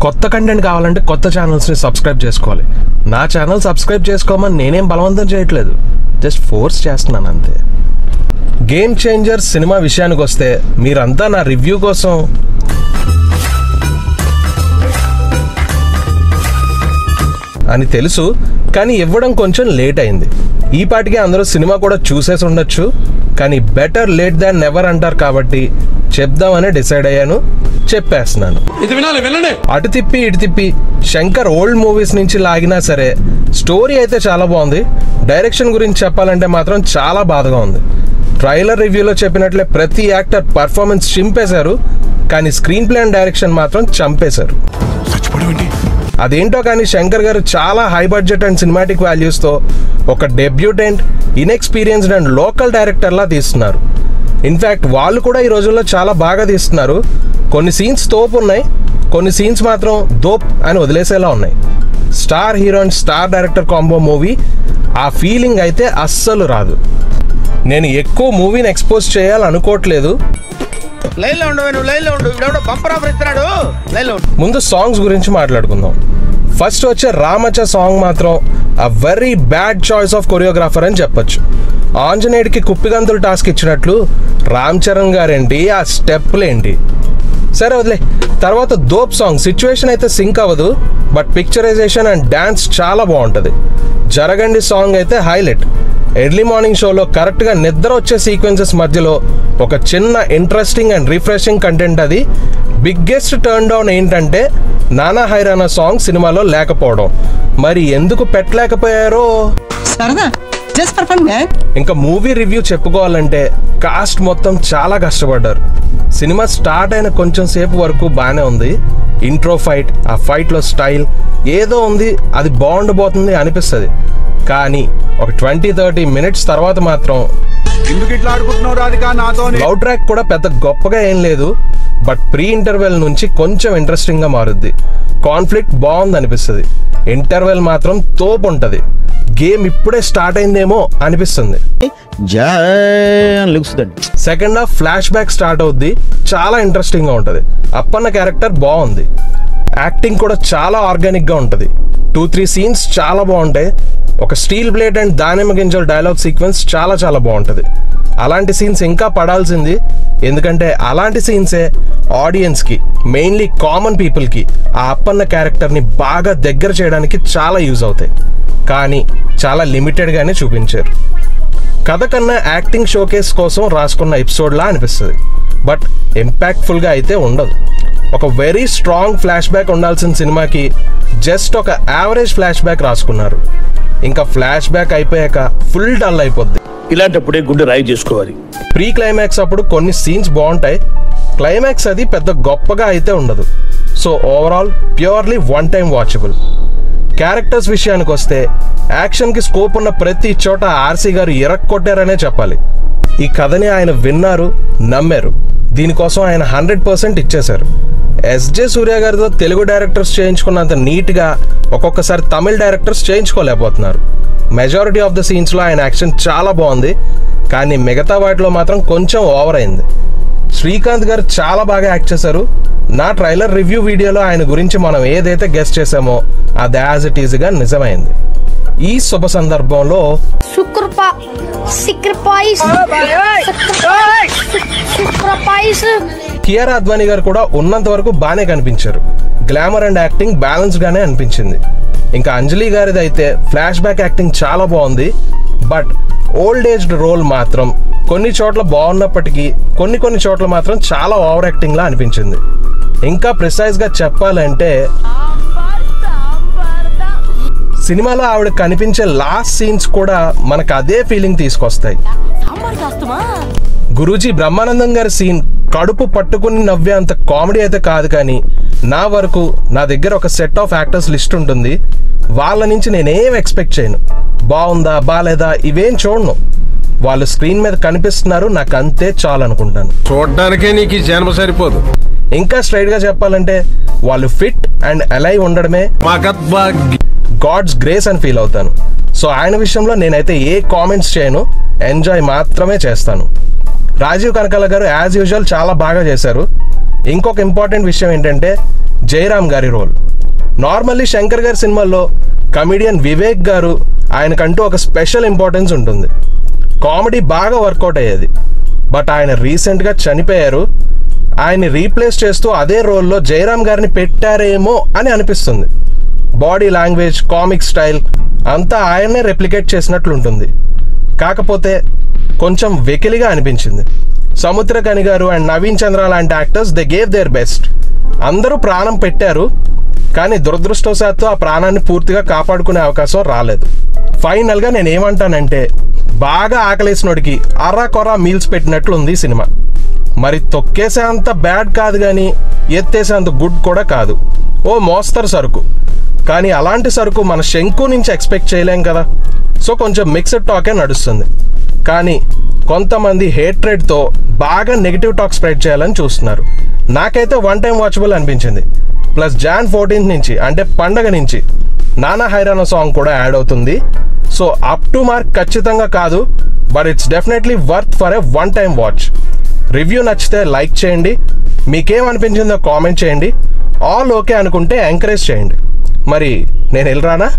కొత్త కంటెంట్ కావాలంటే కొత్త ఛానల్స్ని సబ్స్క్రైబ్ చేసుకోవాలి. నా ఛానల్ సబ్స్క్రైబ్ చేసుకోమని నేనేం బలవంతం చేయట్లేదు, జస్ట్ ఫోర్స్ చేస్తున్నాను అంతే. గేమ్ చేంజర్ సినిమా విషయానికి వస్తే మీరంతా నా రివ్యూ కోసం అని తెలుసు, కానీ ఇవ్వడం కొంచెం లేట్ అయింది. ఈ పాటికి అందరూ సినిమా కూడా చూసేసి ఉండొచ్చు, కానీ బెటర్ లేట్ దాన్ నెవర్ అంటారు కాబట్టి చెప్దామని డిసైడ్ అయ్యాను, చెప్పేస్తున్నాను. అటు తిప్పి ఇటు తిప్పి శంకర్ ఓల్డ్ మూవీస్ నుంచి లాగినా సరే స్టోరీ అయితే చాలా బాగుంది. డైరెక్షన్ గురించి చెప్పాలంటే మాత్రం చాలా బాధగా ఉంది. ట్రైలర్ రివ్యూలో చెప్పినట్లే ప్రతి యాక్టర్ పర్ఫార్మెన్స్ చింపేశారు, కానీ స్క్రీన్ ప్లే అండ్ డైరెక్షన్ మాత్రం చంపేశారు. అదేంటో కానీ శంకర్ గారు చాలా హై బడ్జెట్ అండ్ సినిమాటిక్ వాల్యూస్తో ఒక డెబ్యూటెంట్, ఇన్ఎక్స్పీరియన్స్డ్ అండ్ లోకల్ డైరెక్టర్లా తీస్తున్నారు. ఇన్ఫ్యాక్ట్ వాళ్ళు కూడా ఈ రోజుల్లో చాలా బాగా తీస్తున్నారు. కొన్ని సీన్స్ తోపు ఉన్నాయి, కొన్ని సీన్స్ మాత్రం దోప్ అని వదిలేసేలా ఉన్నాయి. Star hero and star director combo movie ఆ ఫీలింగ్ అయితే అస్సలు రాదు. నేను ఎక్కువ మూవీని ఎక్స్పోజ్ చేయాలనుకోవట్లేదు. ముందు సాంగ్స్ గురించి మాట్లాడుకుందాం. ఫస్ట్ వచ్చే రామచ సాంగ్ మాత్రం a very bad choice of choreographer అని చెప్పొచ్చు. ఆంజనేయుడికి కుప్పిగంతులు టాస్క్ ఇచ్చినట్లు రామ్ చరణ్ గారేంటి, ఆ స్టెప్లేంటి, సరే వదిలే. తర్వాత దోప్ సాంగ్ సిచ్యువేషన్ అయితే సింక్ అవ్వదు, బట్ పిక్చరైజేషన్ అండ్ డ్యాన్స్ చాలా బాగుంటుంది. జరగండి సాంగ్ అయితే హైలైట్. ఎర్లీ మార్నింగ్ షోలో కరెక్ట్గా నిద్ర వచ్చే సీక్వెన్సెస్ మధ్యలో ఒక చిన్న ఇంట్రెస్టింగ్ అండ్ రిఫ్రెషింగ్ కంటెంట్. అది బిగ్గెస్ట్ టర్న్ డౌన్ ఏంటంటే నానా హైరానా సాంగ్ సినిమాలో లేకపోవడం. మరి ఎందుకు పెట్టలేకపోయారో. ఇంకా మూవీ రివ్యూ చెప్పుకోవాలంటే కాస్ట్ మొత్తం చాలా కష్టపడ్డారు. సినిమా స్టార్ట్ అయిన కొంచెం సేపు వరకు బాగానే ఉంది. ఇంట్రో ఫైట్, ఆ ఫైట్లో స్టైల్ ఏదో ఉంది, అది బాగుండబోతుంది అనిపిస్తుంది. కానీ ఒక 20-30 మినిట్స్ తర్వాత మాత్రం లవ్ ట్రాక్ కూడా పెద్ద గొప్పగా ఏం లేదు, బట్ ప్రీ ఇంటర్వెల్ నుంచి కొంచెం ఇంట్రెస్టింగ్గా మారుద్ది. కాన్ఫ్లిక్ట్ బాగుంది అనిపిస్తుంది. ఇంటర్వెల్ మాత్రం తోపు ఉంటుంది. గేమ్ ఇప్పుడే స్టార్ట్ అయిందేమో అనిపిస్తుంది. Second half flash back start అవుద్ది, చాలా ఇంట్రెస్టింగ్గా ఉంటుంది. అప్పన్న క్యారెక్టర్ బాగుంది. యాక్టింగ్ కూడా చాలా ఆర్గానిక్గా ఉంటుంది. 2-3 సీన్స్ చాలా బాగుంటాయి. ఒక స్టీల్ ప్లేట్ అండ్ దానిమ్మ గింజల డైలాగ్ సీక్వెన్స్ చాలా చాలా బాగుంటుంది. అలాంటి సీన్స్ ఇంకా పడాల్సింది, ఎందుకంటే అలాంటి సీన్సే ఆడియన్స్కి, మెయిన్లీ కామన్ పీపుల్కి ఆ అప్పన్న క్యారెక్టర్ని బాగా దగ్గర చేయడానికి చాలా యూజ్ అవుతాయి. కానీ చాలా లిమిటెడ్గానే చూపించారు. కథ కన్నా యాక్టింగ్ షోకేస్ కోసం రాసుకున్న ఎపిసోడ్లా అనిపిస్తుంది, బట్ ఇంపాక్ట్ఫుల్గా అయితే ఉండదు. ఒక వెరీ స్ట్రాంగ్ ఫ్లాష్ బ్యాక్ ఉండాల్సిన సినిమాకి జస్ట్ ఒక యావరేజ్ ఫ్లాష్ బ్యాక్ రాసుకున్నారు. ఇంకా ఫ్లాష్ బ్యాక్ అయిపోయాక ఫుల్ డల్ అయిపోద్ది. ఇలాంటప్పుడే గుండె రాయి చేసుకోవాలి. ప్రీ క్లైమాక్స్ అప్పుడు కొన్ని సీన్స్ బాగుంటాయి, క్లైమాక్స్ అది పెద్ద గొప్పగా అయితే ఉండదు. So overall purely one time watchable. Characters విషయానికి వస్తే యాక్షన్కి స్కోప్ ఉన్న ప్రతి చోట ఆర్సీ గారు ఇరక్కొట్టారనే చెప్పాలి. ఈ కథని ఆయన విన్నారు, నమ్మారు. దీనికోసం ఆయన 100% ఇచ్చేశారు. ఎస్జే సూర్య గారితో తెలుగు డైరెక్టర్స్ చేయించుకున్నంత నీట్గా ఒక్కొక్కసారి తమిళ డైరెక్టర్స్ చేయించుకోలేకపోతున్నారు. మెజారిటీ ఆఫ్ ద సీన్స్లో ఆయన యాక్షన్ చాలా బాగుంది, కానీ మిగతా వాటిలో మాత్రం కొంచెం ఓవర్ అయింది. శ్రీకాంత్ గారు చాలా బాగా యాక్ట్ చేశారు. నా ట్రైలర్ రివ్యూ వీడియోలో ఆయన గురించి మనం ఏదైతే గెస్ట్ చేసామో అది యాజ్ ఇట్ ఈజ్గా నిజమైంది. ఈ శుభ సందర్భంలో కియారా అద్వానీ గారు కూడా ఉన్నంత వరకు బాగానే కనిపించారు. గ్లామర్ అండ్ యాక్టింగ్ బ్యాలెన్స్డ్ గానే అనిపించింది. ఇంకా అంజలి గారిది అయితే ఫ్లాష్ బ్యాక్ యాక్టింగ్ చాలా బాగుంది, బట్ ఓల్డ్ ఏజ్డ్ రోల్ మాత్రం కొన్ని చోట్ల బాగున్నప్పటికీ కొన్ని చోట్ల మాత్రం చాలా ఓవర్ యాక్టింగ్ లా అనిపించింది. ఇంకా ప్రిసైజ్గా చెప్పాలంటే సినిమాలో ఆవిడ కనిపించే లాస్ట్ సీన్స్ కూడా మనకు అదే ఫీలింగ్ తీసుకొస్తాయి. గురూజీ బ్రహ్మానందం గారి సీన్ కడుపు పట్టుకుని నవ్వే అంత కామెడీ అయితే కాదు, కానీ నా వరకు నా దగ్గర ఒక సెట్ ఆఫ్ యాక్టర్స్ లిస్ట్ ఉంటుంది. వాళ్ళ నుంచి నేనేం ఎక్స్పెక్ట్ చేయను. బాగుందా బాలేదా ఇవేం చూడను. వాళ్ళు స్క్రీన్ మీద కనిపిస్తున్నారు, నాకు అంతే చాలు అనుకుంటాను. చూడడానికే నీకు జన్మ సరిపోదు. ఇంకా స్ట్రైట్గా చెప్పాలంటే వాళ్ళు ఫిట్ అండ్ అలైవ్ ఉండడమే గాడ్స్ గ్రేస్ అని ఫీల్ అవుతాను. సో ఆయన విషయంలో నేనైతే ఏ కామెంట్స్ చేయను, ఎంజాయ్ మాత్రమే చేస్తాను. రాజీవ్ కనకాల గారు యాజ్ యూజువల్ చాలా బాగా చేశారు. ఇంకొక ఇంపార్టెంట్ విషయం ఏంటంటే జయరామ్ గారి రోల్. నార్మల్లీ శంకర్ గారి సినిమాల్లో కమిడియన్ వివేక్ గారు ఆయనకంటూ ఒక స్పెషల్ ఇంపార్టెన్స్ ఉంటుంది. కామెడీ బాగా వర్కౌట్ అయ్యేది. బట్ ఆయన రీసెంట్గా చనిపోయారు. ఆయన్ని రీప్లేస్ చేస్తూ అదే రోల్లో జయరామ్ గారిని పెట్టారేమో అని అనిపిస్తుంది. బాడీ లాంగ్వేజ్, కామిక్ స్టైల్ అంతా ఆయన్నే రెప్లికేట్ చేసినట్లుంటుంది. కాకపోతే కొంచెం వెకిలిగా అనిపించింది. సముద్రకని గారు అండ్ నవీన్ చంద్ర లాంటి actors they gave their best. అందరూ ప్రాణం పెట్టారు, కానీ దురదృష్టవశాత్తు ఆ ప్రాణాన్ని పూర్తిగా కాపాడుకునే అవకాశం రాలేదు. ఫైనల్గా నేను ఏమంటానంటే బాగా ఆకలేసినోడికి అర్రా కొర్రా మీల్స్ పెట్టినట్లుంది సినిమా. మరి తొక్కేసే అంత బ్యాడ్ కాదు, కానీ ఎత్తేసే అంత గుడ్ కూడా కాదు. ఓ మోస్తరు సరుకు. కానీ అలాంటి సరుకు మన శంకు నుంచి ఎక్స్పెక్ట్ చేయలేం కదా. సో కొంచెం మిక్స్డ్ టాకే నడుస్తుంది. కానీ కొంతమంది హేట్రెడ్తో బాగా నెగిటివ్ టాక్ స్ప్రెడ్ చేయాలని చూస్తున్నారు. నాకైతే వన్ టైం వాచబుల్ అనిపించింది. ప్లస్ Jan 14th నుంచి అంటే పండగ నుంచి నానా హైరానా సాంగ్ కూడా యాడ్ అవుతుంది. సో అప్ టు మార్క్ ఖచ్చితంగా కాదు, but it's definitely worth for a one time watch. Review నచ్చితే లైక్ చేయండి, మీకేమనిపించిందో కామెంట్ చేయండి, ఆల్ ఓకే అనుకుంటే ఎంకరేజ్ చేయండి. మరి నేను వెళ్ళరానా?